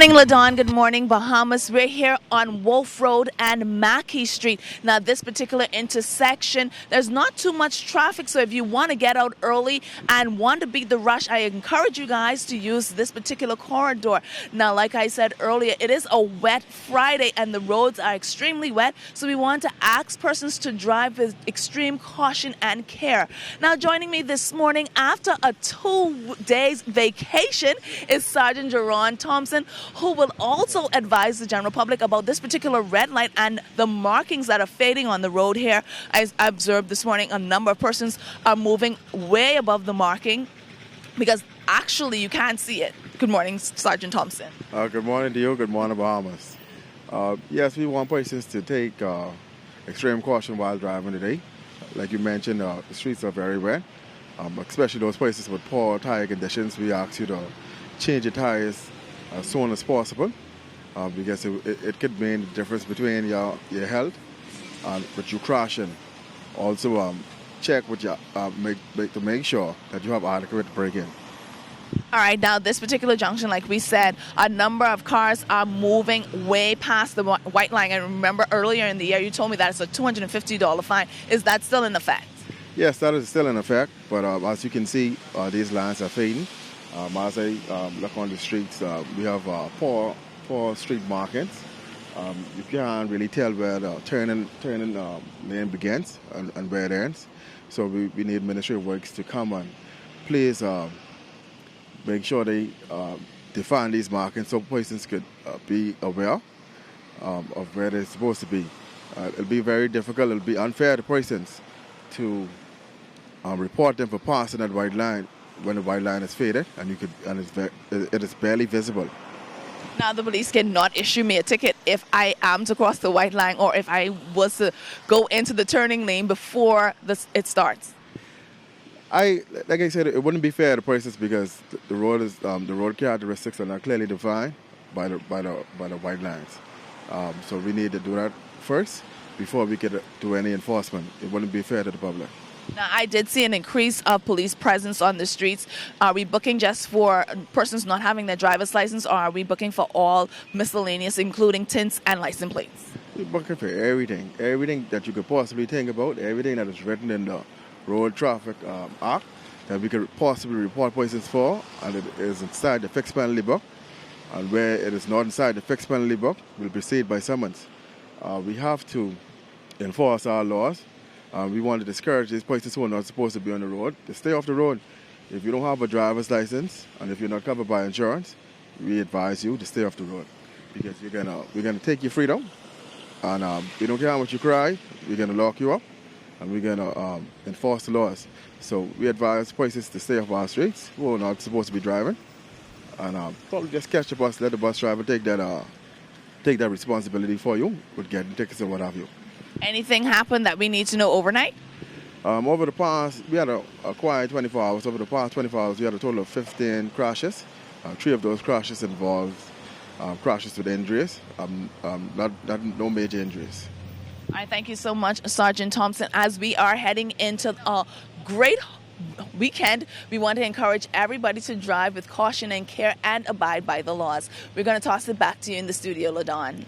morning, Ladon. Good morning, Bahamas. We're here on Wolf Road and Mackey Street. Now, this particular intersection, there's not too much traffic, so if you want to get out early and want to beat the rush, I encourage you guys to use this particular corridor. Now, like I said earlier, it is a wet Friday and the roads are extremely wet, so we want to ask persons to drive with extreme caution and care. Now, joining me this morning after a 2 days vacation is Sergeant Jerron Thompson, who will also advise the general public about this particular red light and the markings that are fading on the road here. As I observed this morning, a number of persons are moving way above the marking because actually you can't see it. Good morning, Sergeant Thompson. Good morning to you. Good morning, Bahamas. Yes, we want persons to take extreme caution while driving today. Like you mentioned, the streets are very wet, especially those places with poor tire conditions. We ask you to change your tires as soon as possible because it could mean the difference between your health and with you crashing. Also, check with your to make sure that you have adequate braking. All right, now this particular junction, like we said, a number of cars are moving way past the white line. And remember earlier in the year, you told me that it's a $250 fine. Is that still in effect? Yes, that is still in effect. But as you can see, these lines are fading. As I look on the streets, we have poor street markings. You can't really tell where the turning lane begins and where it ends. So we need Ministry of Works to come and please make sure they define these markings so persons could be aware of where they're supposed to be. It'll be very difficult. It'll be unfair to persons to report them for passing that white line when the white line is faded and it is barely visible. Now the police cannot issue me a ticket if I am to cross the white line or if I was to go into the turning lane before it starts. Like I said, it wouldn't be fair to persons because the road characteristics are not clearly defined by the white lines. So we need to do that first before we could do any enforcement. It wouldn't be fair to the public. Now, I did see an increase of police presence on the streets. Are we booking just for persons not having their driver's license, or are we booking for all miscellaneous, including tints and license plates? We're booking for everything that you could possibly think about, everything that is written in the Road Traffic Act that we could possibly report persons for, and it is inside the fixed penalty book. And where it is not inside the fixed penalty book, we'll proceed by summons. We have to enforce our laws. We want to discourage these persons who are not supposed to be on the road to stay off the road. If you don't have a driver's license and if you're not covered by insurance, we advise you to stay off the road because we're gonna take your freedom, and we don't care how much you cry. We're gonna lock you up, and we're gonna enforce the laws. So we advise persons to stay off our streets who are not supposed to be driving, and probably just catch the bus, let the bus driver take that responsibility for you with getting tickets or what have you. Anything happened that we need to know overnight? Over the past, we had a quiet 24 hours. Over the past 24 hours, we had a total of 15 crashes. 3 of those crashes involved crashes with injuries, no major injuries. All right, thank you so much, Sergeant Thompson. As we are heading into a great weekend, we want to encourage everybody to drive with caution and care and abide by the laws. We're going to toss it back to you in the studio, Ladon.